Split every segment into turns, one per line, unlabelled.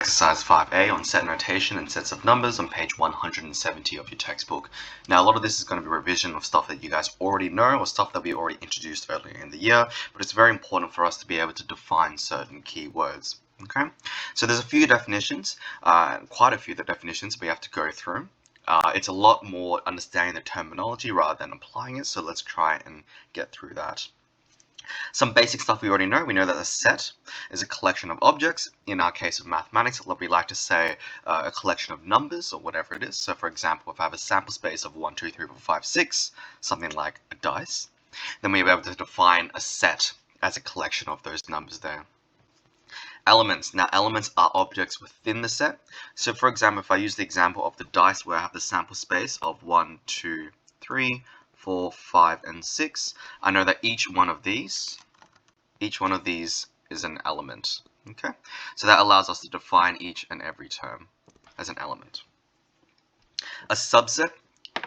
Exercise 5A on set notation and sets of numbers on page 170 of your textbook. Now, a lot of this is going to be revision of stuff that you guys already know or stuff that we already introduced earlier in the year, but it's very important for us to be able to define certain keywords. Okay, so there's a few definitions, quite a few definitions we have to go through. It's a lot more understanding the terminology rather than applying it, so let's try and get through that. Some basic stuff we already know. We know that a set is a collection of objects. In our case of mathematics, we like to say a collection of numbers or whatever it is. So for example, if I have a sample space of 1, 2, 3, 4, 5, 6, something like a dice, then we'll be able to define a set as a collection of those numbers there. Elements. Now, elements are objects within the set. So for example, if I use the example of the dice where I have the sample space of 1, 2, 3, 4, 5, and 6, I know that each one of these is an element. Okay, so that allows us to define each and every term as an element. A subset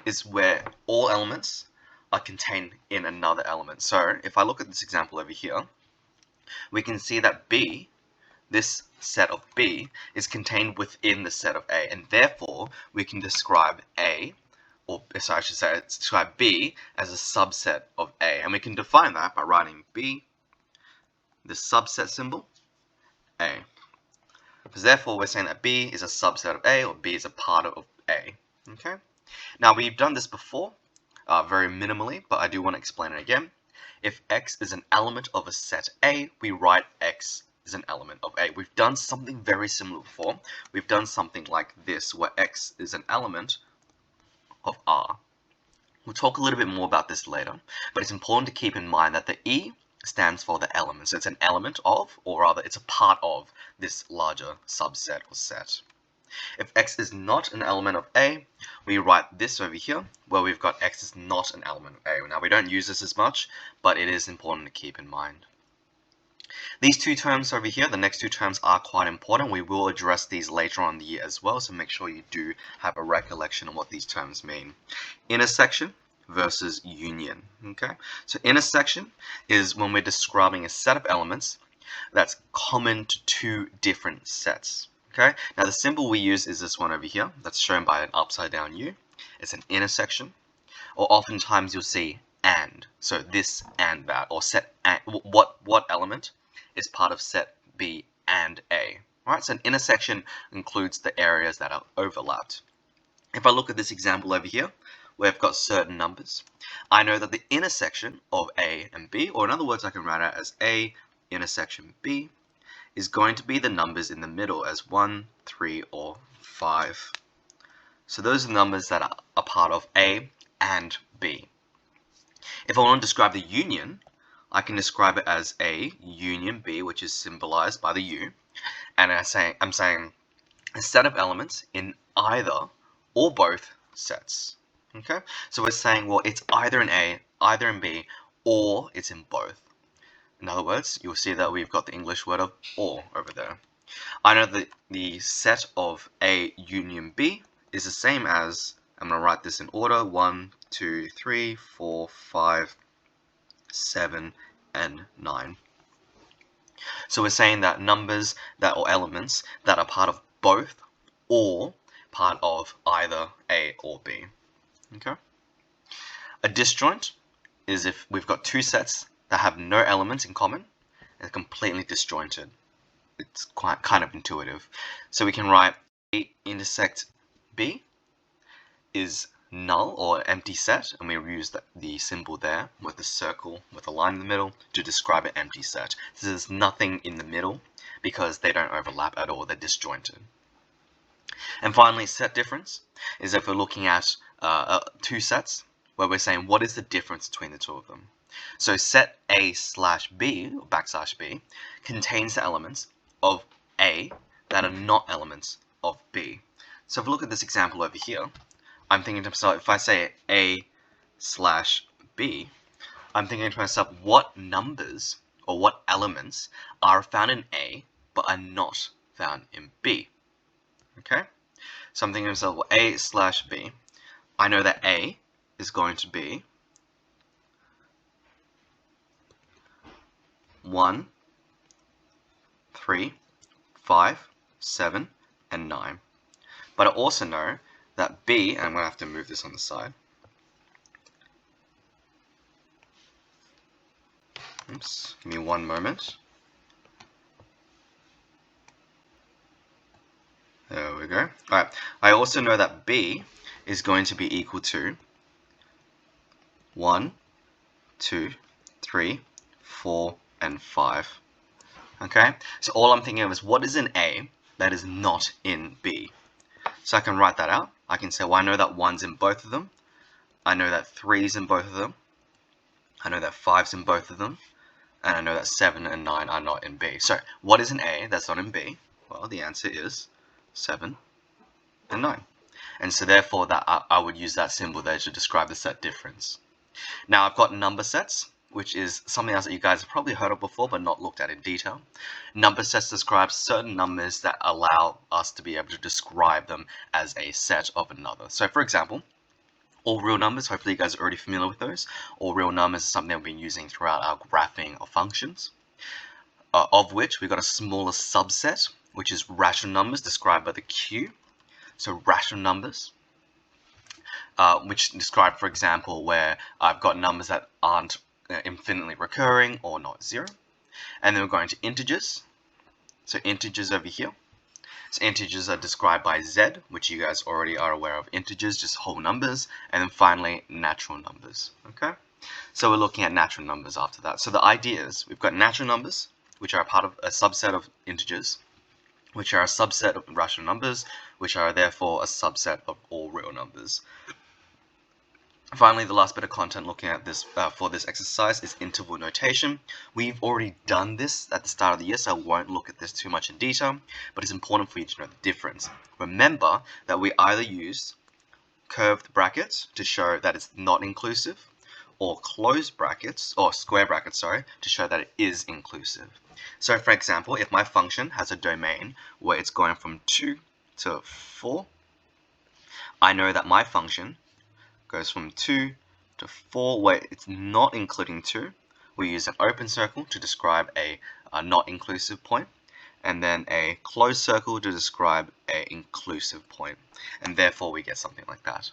is where all elements are contained in another element. So if I look at this example over here, we can see that B, this set of B, is contained within the set of A, and therefore we can describe A, or sorry, I should say describe B as a subset of A, and we can define that by writing B, the subset symbol, A. So therefore we're saying that B is a subset of A, or B is a part of A. Okay. Now we've done this before, very minimally, but I do want to explain it again. If X is an element of a set A, we write X is an element of A. We've done something very similar before. We've done something like this, where X is an element of R. We'll talk a little bit more about this later, but it's important to keep in mind that the E stands for the element. So it's an element of, or rather it's a part of, this larger subset or set. If X is not an element of A, we write this over here, where we've got X is not an element of A. Now we don't use this as much, but it is important to keep in mind. These two terms over here, the next two terms, are quite important. We will address these later on in the year as well, so make sure you do have a recollection of what these terms mean. Intersection versus union. Okay, so intersection is when we're describing a set of elements that's common to two different sets. Okay, now the symbol we use is this one over here, that's shown by an upside down U. It's an intersection, or oftentimes you'll see and. So this and that, or set and, what element is part of set B and A. Alright, so an intersection includes the areas that are overlapped. If I look at this example over here, where I've got certain numbers, I know that the intersection of A and B, or in other words I can write out as A intersection B, is going to be the numbers in the middle as 1, 3, or 5. So those are the numbers that are a part of A and B. If I want to describe the union, I can describe it as A union B, which is symbolized by the U, and I'm saying a set of elements in either or both sets. Okay, so we're saying, well, it's either in A, either in B, or it's in both. In other words, you'll see that we've got the English word of or over there. I know that the set of A union B is the same as, I'm going to write this in order, 1, 2, 3, 4, 5, 7, and 9. So we're saying that numbers that, or elements that are part of both or part of either A or B. Okay. A disjoint is if we've got two sets that have no elements in common and completely disjointed. It's quite kind of intuitive. So we can write A intersect B is null or empty set, and we use the symbol there with the circle with a line in the middle to describe an empty set. So there's nothing in the middle because they don't overlap at all, they're disjointed. And finally, set difference is if we're looking at two sets where we're saying what is the difference between the two of them. So set A slash B, or backslash B, contains the elements of A that are not elements of B. So if we look at this example over here, I'm thinking to myself, if I say A slash B, I'm thinking to myself, what numbers or what elements are found in A but are not found in B? Okay, so I'm thinking to myself, well, A slash B, I know that A is going to be 1, 3, 5, 7, and 9. But I also know that B, and I'm going to have to move this on the side. Oops, give me one moment. There we go. Alright, I also know that B is going to be equal to 1, 2, 3, 4, and 5. Okay, so all I'm thinking of is what is in A that is not in B. So I can write that out. I can say, well, I know that 1's in both of them. I know that 3's in both of them. I know that 5's in both of them. And I know that 7 and 9 are not in B. So what is in A that's not in B? Well, the answer is 7 and 9. And so therefore that I would use that symbol there to describe the set difference. Now I've got number sets, which is something else that you guys have probably heard of before but not looked at in detail. Number sets describe certain numbers that allow us to be able to describe them as a set of another. So for example, all real numbers, hopefully you guys are already familiar with those. All real numbers is something we've been using throughout our graphing of functions, of which we've got a smaller subset, which is rational numbers described by the Q. So rational numbers, which describe, for example, where I've got numbers that aren't infinitely recurring or not zero. And then we're going to integers. So integers over here. So integers are described by Z, which you guys already are aware of. Integers, just whole numbers. And then finally, natural numbers. Okay? So we're looking at natural numbers after that. So the idea is we've got natural numbers, which are a part of a subset of integers, which are a subset of rational numbers, which are therefore a subset of all real numbers. Finally, the last bit of content looking at this for this exercise is interval notation. We've already done this at the start of the year, so I won't look at this too much in detail, but it's important for you to know the difference. Remember that we either use curved brackets to show that it's not inclusive, or closed brackets, or square brackets, sorry, to show that it is inclusive. So for example, if my function has a domain where it's going from 2 to 4, I know that my function goes from 2 to 4 where it's not including 2. We use an open circle to describe a not inclusive point, and then a closed circle to describe an inclusive point, and therefore we get something like that.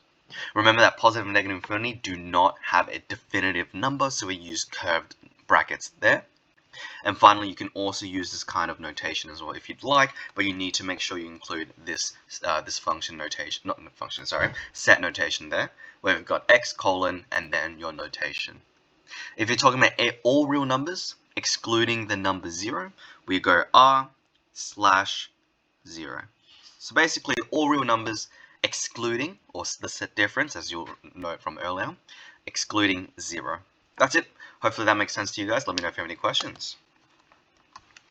Remember that positive and negative infinity do not have a definitive number, so we use curved brackets there. And finally, you can also use this kind of notation as well if you'd like, but you need to make sure you include this this function notation, not function, sorry, set notation there, where we've got x colon and then your notation. If you're talking about all real numbers, excluding the number 0, we go r/0. So basically, all real numbers excluding, or the set difference, as you'll note from earlier, excluding 0. That's it. Hopefully that makes sense to you guys. Let me know if you have any questions.